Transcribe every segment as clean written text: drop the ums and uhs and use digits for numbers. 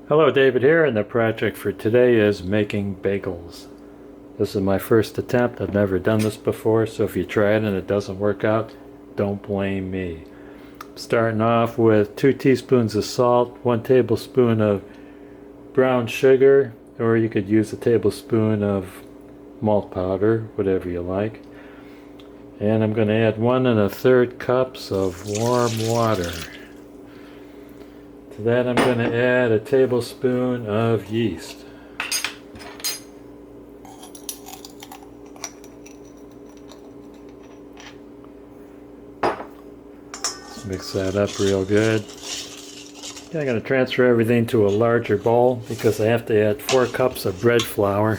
Hello, David here, and the project for today is making bagels. This is my first attempt. I've never done this before, so if you try it and it doesn't work out, don't blame me. Starting off with 2 teaspoons of salt, 1 tablespoon of brown sugar, or you could use a tablespoon of malt powder, whatever you like. And I'm going to add 1 1/3 cups of warm water. To that I'm going to add a tablespoon of yeast. Let's mix that up real good. Okay, I'm going to transfer everything to a larger bowl because I have to add 4 cups of bread flour.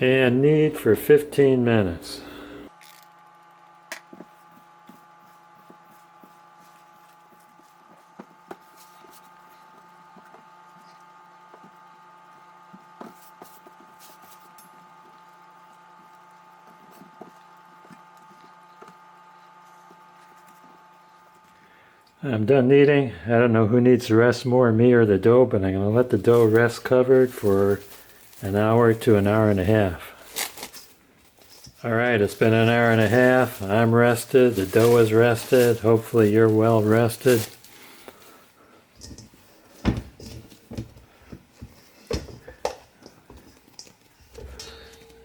And knead for 15 minutes. I'm done kneading. I don't know who needs to rest more, me or the dough, but I'm going to let the dough rest covered for an hour to an hour and a half. Alright, it's been an hour and a half. I'm rested. The dough is rested. Hopefully you're well rested.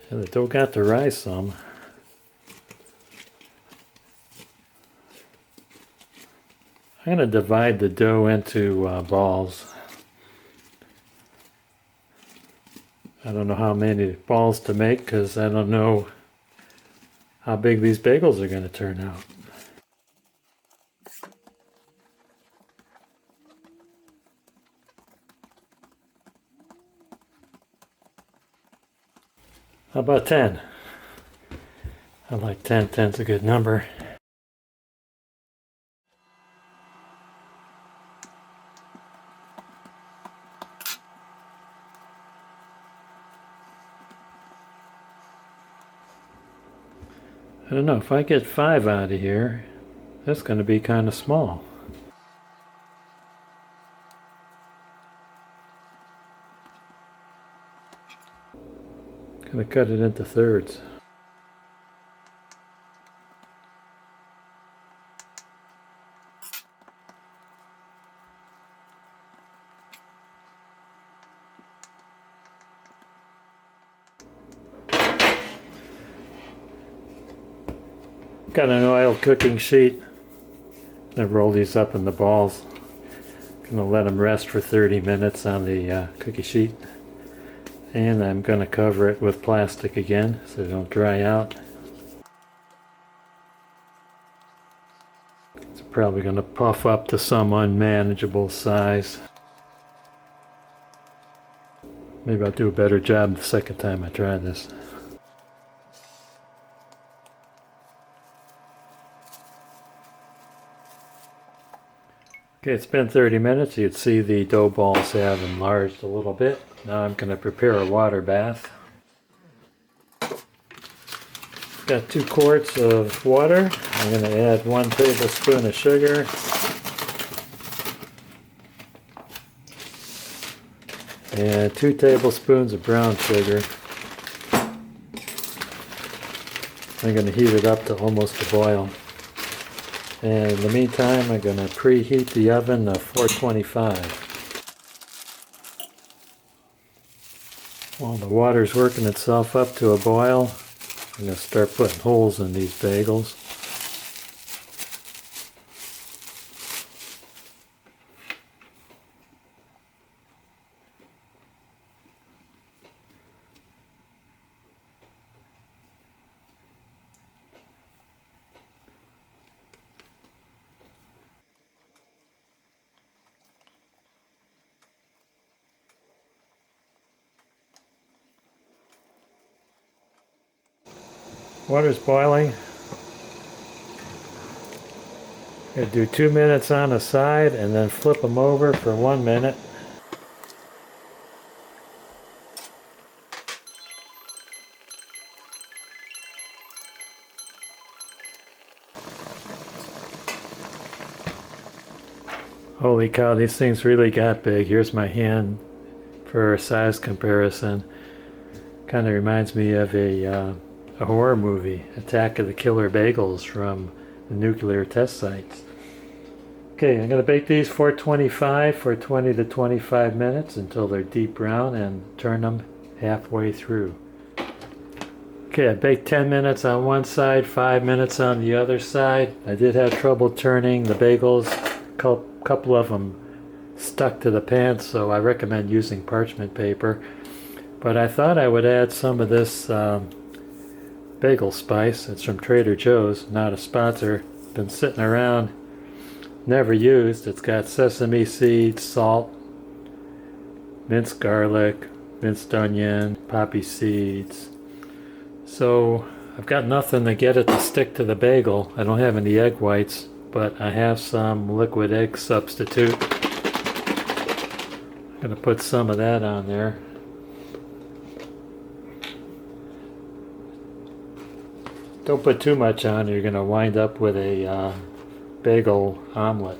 And the dough got to rise some. I'm going to divide the dough into balls. I don't know how many balls to make because I don't know how big these bagels are going to turn out. How about 10? I like 10. 10's a good number. I don't know, if I get 5 out of here, that's going to be kind of small. Going to cut it into thirds. Got an oil cooking sheet. I roll these up in the balls. Gonna let them rest for 30 minutes on the cookie sheet. And I'm gonna cover it with plastic again so they don't dry out. It's probably gonna puff up to some unmanageable size. Maybe I'll do a better job the second time I try this. Okay, it's been 30 minutes. You can see the dough balls have enlarged a little bit. Now I'm going to prepare a water bath. Got 2 quarts of water. I'm going to add 1 tablespoon of sugar. And 2 tablespoons of brown sugar. I'm going to heat it up to almost a boil. And in the meantime, I'm going to preheat the oven to 425. While the water's working itself up to a boil, I'm going to start putting holes in these bagels. Water's boiling. I'm going to do 2 minutes on the side and then flip them over for 1 minute. Holy cow, these things really got big. Here's my hand for a size comparison. Kind of reminds me of a horror movie, Attack of the Killer Bagels from the nuclear test sites. Okay, I'm going to bake these 425 for 20 to 25 minutes until they're deep brown and turn them halfway through. Okay, I baked 10 minutes on one side, 5 minutes on the other side. I did have trouble turning the bagels. A couple of them stuck to the pan, so I recommend using parchment paper. But I thought I would add some of this bagel spice. It's from Trader Joe's, not a sponsor. Been sitting around, never used. It's got sesame seeds, salt, minced garlic, minced onion, poppy seeds. So I've got nothing to get it to stick to the bagel. I don't have any egg whites, but I have some liquid egg substitute. I'm going to put some of that on there. Don't put too much on, you're going to wind up with a bagel omelet.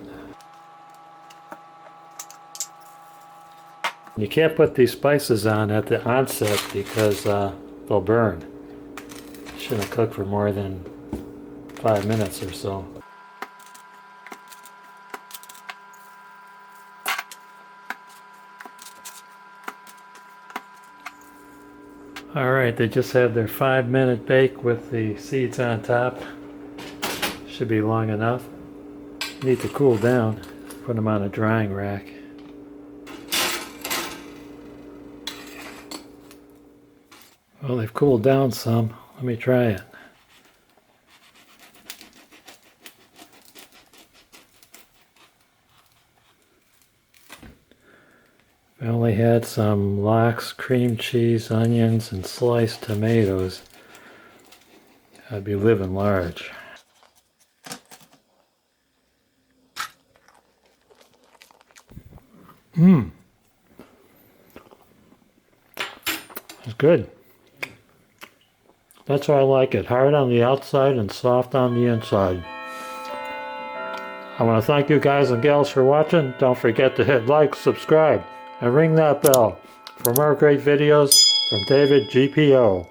You can't put these spices on at the onset because they'll burn. Shouldn't cook for more than 5 minutes or so. Alright, they just have their 5-minute bake with the seeds on top. Should be long enough. Need to cool down. Put them on a drying rack. Well, they've cooled down some. Let me try it. I only had some lox, cream cheese, onions, and sliced tomatoes. I'd be living large. It's good. That's how I like it. Hard on the outside and soft on the inside. I want to thank you guys and gals for watching. Don't forget to hit like, subscribe, and ring that bell for more great videos from davidgpo.